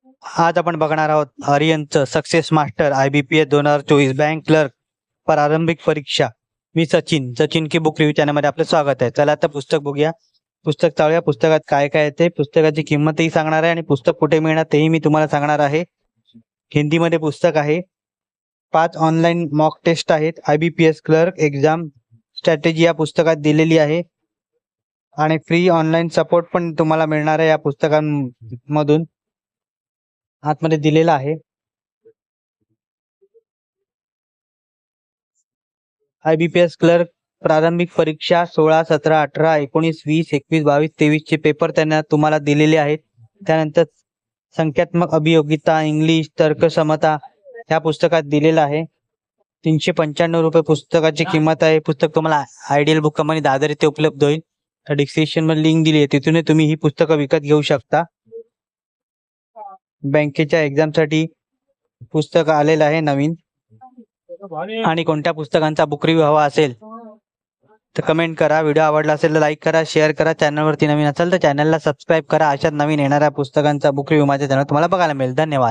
आज आपण बघणार आहोत आर्यनचं success master IBPS 2024 bank clerk प्रारंभिक परीक्षा. मी सचिन की बुक रिव्ह्यू चॅनलमध्ये आपलं स्वागत आहे. चला आता पुस्तक बघूया. पुस्तक चालूया. पुस्तकात काय काय येते, पुस्तकाची किंमतही सांगणार आहे आणि पुस्तक कुठे मिळणार तेही मी तुम्हाला सांगणार आहे. हिंदीमध्ये पुस्तक आहे. 5 ऑनलाईन मॉक टेस्ट आहेत. IBPS क्लर्क एक्झाम स्ट्रॅटेजी या पुस्तकात दिलेली आहे आणि फ्री ऑनलाईन सपोर्ट पण तुम्हाला मिळणार आहे या पुस्तकांमधून. आतमध्ये दिलेला आहे. IBPS क्लर्क प्रारंभिक परीक्षा 16, 17, 18, 19, 20, 21, 22, 23 चे पेपर त्यांना तुम्हाला दिलेले आहेत. त्यानंतर संख्यात्मक अभियोगिता, इंग्लिश, तर्कसमता या पुस्तकात दिलेलं आहे. 395 रुपये पुस्तकाची किंमत आहे. पुस्तक तुम्हाला आयडियल बुक कंपनी दादर येथे उपलब्ध होईल. डिस्क्रिप्शन मध्ये लिंक दिली आहे, तिथून तुम्ही ही पुस्तकं विकत घेऊ शकता. बँकेच्या एक्झामसाठी पुस्तक आलेलं आहे नवीन. आणि कोणत्या पुस्तकांचा बुक रिव्ह्यू हवा असेल तर कमेंट करा. व्हिडिओ आवडला असेल तर लाईक करा, शेअर करा. चॅनलवरती नवीन असेल तर चॅनलला सबस्क्राईब करा. अशाच नवीन येणाऱ्या पुस्तकांचा बुक रिव्ह्यू माझ्या चॅनल तुम्हाला बघायला मिळेल. धन्यवाद.